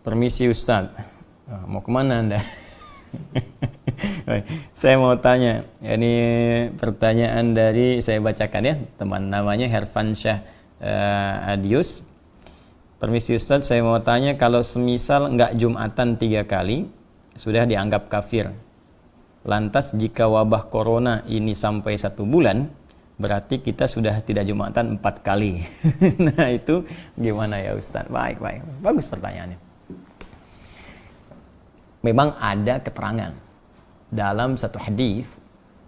Permisi Ustadz, mau kemana Anda? Saya mau tanya, ini pertanyaan dari, saya bacakan ya, teman namanya Herfansyah Adius. Permisi Ustadz, saya mau tanya, kalau semisal nggak Jumatan 3 kali, sudah dianggap kafir. Lantas jika wabah corona ini sampai 1 bulan, berarti kita sudah tidak Jumatan 4 kali. Nah itu gimana ya Ustadz? Baik, bagus pertanyaannya. Memang ada keterangan dalam satu hadis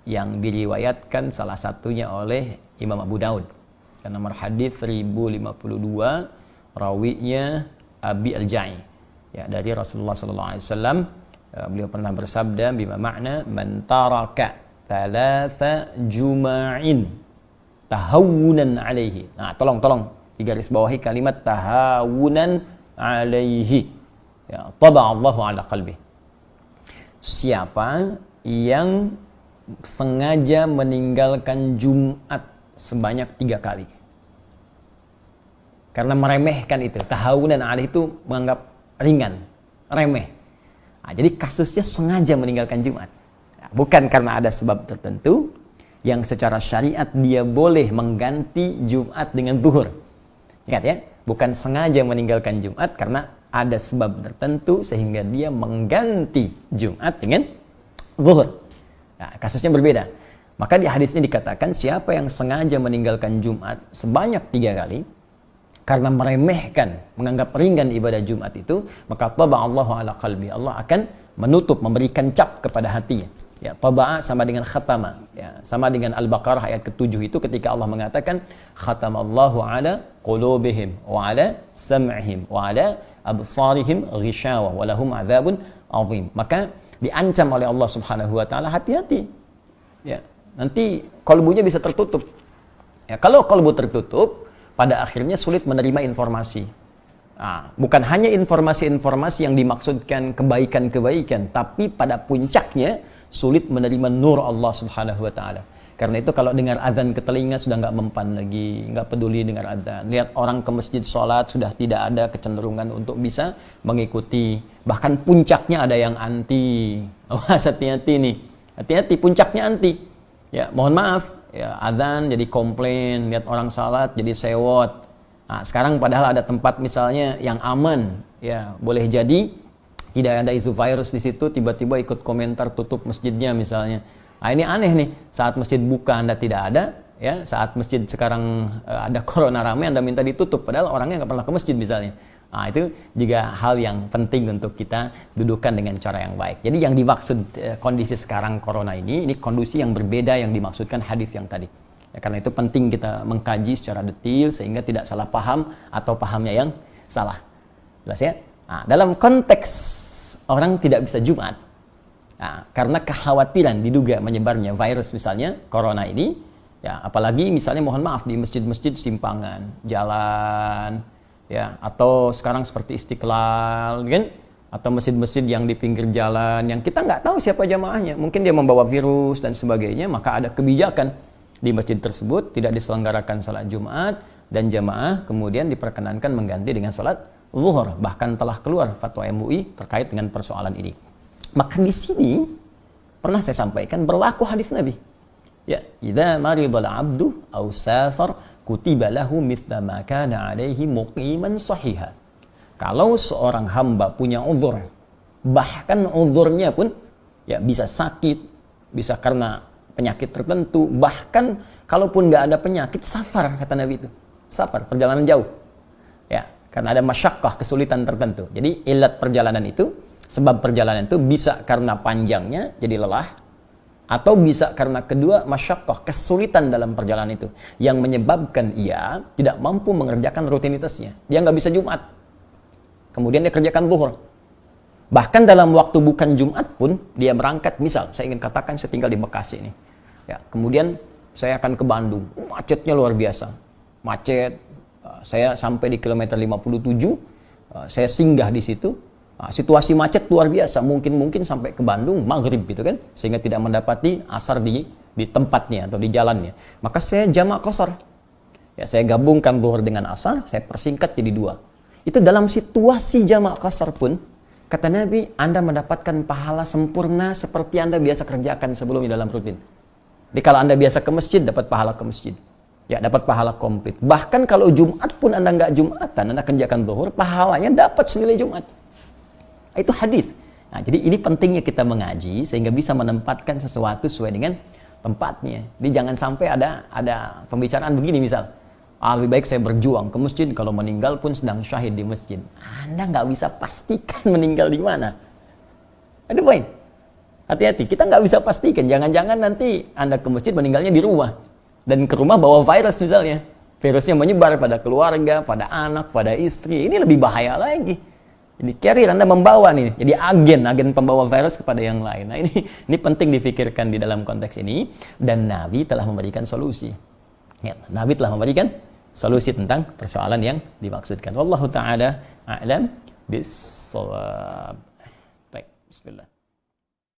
yang diriwayatkan salah satunya oleh Imam Abu Daud. Nomor hadis 1052, rawinya Abi Al-Ja'i. Ya, dari Rasulullah sallallahu alaihi wasallam, beliau pernah bersabda, bima makna man taraka thalatha juma'in tahawunan alaihi. Nah, tolong digaris bawahi kalimat tahawunan alaihi. Ya, taba'allahu ala qalbi. Siapa yang sengaja meninggalkan Jumat sebanyak 3 kali karena meremehkan itu, tahawunan alaihi itu menganggap ringan, remeh. Nah, jadi kasusnya sengaja meninggalkan Jumat. Nah, bukan karena ada sebab tertentu yang secara syariat dia boleh mengganti Jumat dengan zuhur. Ingat ya, bukan sengaja meninggalkan Jumat karena ada sebab tertentu sehingga dia mengganti Jumat dengan zuhur. Nah, kasusnya berbeda. Maka di hadisnya dikatakan siapa yang sengaja meninggalkan Jumat sebanyak 3 kali karena meremehkan, menganggap ringan ibadah Jumat itu, maka taba'allahu ala qalbi. Allah akan menutup, memberikan cap kepada hatinya. Ya, taba'a sama dengan khatama. Ya, sama dengan Al-Baqarah ayat ke-7 itu ketika Allah mengatakan khatamallahu ala qulubihim wa ala sam'ihim wa ala absarihim ghishawa wa lahum adzabun azim. Maka diancam oleh Allah Subhanahu wa taala, hati-hati. Ya, nanti kalbunya bisa tertutup. Ya, kalau kalbu tertutup, pada akhirnya sulit menerima informasi. Nah, bukan hanya informasi-informasi yang dimaksudkan kebaikan-kebaikan, tapi pada puncaknya sulit menerima nur Allah Subhanahu wa taala. Karena itu kalau dengar azan ke telinga sudah nggak mempan lagi, nggak peduli dengar azan. Lihat orang ke masjid sholat sudah tidak ada kecenderungan untuk bisa mengikuti. Bahkan puncaknya ada yang anti. Awas, hati-hati nih. Hati-hati, puncaknya anti. Ya, mohon maaf. Ya, azan jadi komplain, lihat orang salat jadi sewot. Nah, sekarang padahal ada tempat misalnya yang aman, ya boleh jadi tidak ada isu virus di situ, tiba-tiba ikut komentar tutup masjidnya misalnya. Nah, ini aneh nih, saat masjid buka Anda tidak ada, ya saat masjid sekarang ada corona ramai Anda minta ditutup, padahal orangnya nggak pernah ke masjid misalnya. Nah, itu juga hal yang penting untuk kita dudukan dengan cara yang baik. Jadi yang dimaksud kondisi sekarang corona ini kondisi yang berbeda yang dimaksudkan hadis yang tadi. Ya, karena itu penting kita mengkaji secara detail sehingga tidak salah paham atau pahamnya yang salah. Jelas ya? Nah, dalam konteks orang tidak bisa Jumat, nah, karena kekhawatiran diduga menyebarnya virus misalnya corona ini, ya apalagi misalnya mohon maaf di masjid-masjid simpangan, jalan, ya atau sekarang seperti Istiqlal, kan? Atau masjid-masjid yang di pinggir jalan yang kita nggak tahu siapa jamaahnya, mungkin dia membawa virus dan sebagainya, maka ada kebijakan di masjid tersebut tidak diselenggarakan salat Jumat dan jamaah kemudian diperkenankan mengganti dengan salat zuhur. Bahkan telah keluar fatwa MUI terkait dengan persoalan ini. Maka di sini pernah saya sampaikan berlaku hadis Nabi. Ya, idza maridal 'abdu aw safar kutiba lahu mithla ma kana 'alaihi muqiman sahiha. Kalau seorang hamba punya uzur, bahkan uzurnya pun ya bisa sakit, bisa karena penyakit tertentu, bahkan kalaupun nggak ada penyakit, safar kata Nabi itu. Safar, perjalanan jauh. Ya, karena ada masyaqqah, kesulitan tertentu. Jadi ilat perjalanan itu, sebab perjalanan itu bisa karena panjangnya jadi lelah, atau bisa karena kedua masyaqqah, kesulitan dalam perjalanan itu yang menyebabkan ia tidak mampu mengerjakan rutinitasnya. Dia nggak bisa Jumat. Kemudian dia kerjakan zuhur. Bahkan dalam waktu bukan Jumat pun dia berangkat, misal saya ingin katakan saya tinggal di Bekasi ini. Ya, kemudian saya akan ke Bandung. Macetnya luar biasa. Macet. Saya sampai di kilometer 57, saya singgah di situ. Situasi macet luar biasa, mungkin sampai ke Bandung maghrib gitu kan, sehingga tidak mendapati asar di tempatnya atau di jalannya. Maka saya jamak qashar. Ya, saya gabungkan zuhur dengan asar, saya persingkat jadi 2. Itu dalam situasi jamak qasar pun, kata Nabi, Anda mendapatkan pahala sempurna seperti Anda biasa kerjakan sebelumnya dalam rutin. Jadi kalau Anda biasa ke masjid, dapat pahala ke masjid. Ya, dapat pahala komplit. Bahkan kalau Jumat pun Anda nggak Jumatan, Anda kerjakan zuhur, pahalanya dapat senilai Jumat. Itu hadis. Nah, jadi ini pentingnya kita mengaji sehingga bisa menempatkan sesuatu sesuai dengan tempatnya. Jadi jangan sampai ada pembicaraan begini misal. Lebih baik saya berjuang ke masjid, kalau meninggal pun sedang syahid di masjid. Anda nggak bisa pastikan meninggal di mana. Ada poin. Hati-hati, kita nggak bisa pastikan. Jangan-jangan nanti Anda ke masjid meninggalnya di rumah. Dan ke rumah bawa virus misalnya. Virusnya menyebar pada keluarga, pada anak, pada istri. Ini lebih bahaya lagi. Jadi carrier, Anda membawa nih. Jadi agen pembawa virus kepada yang lain. Nah ini penting difikirkan di dalam konteks ini. Dan Nabi telah memberikan solusi. Ya, Nabi telah memberikan solusi tentang persoalan yang dimaksudkan. Wallahu ta'ala a'lam bis-shawab. Baik, bismillah.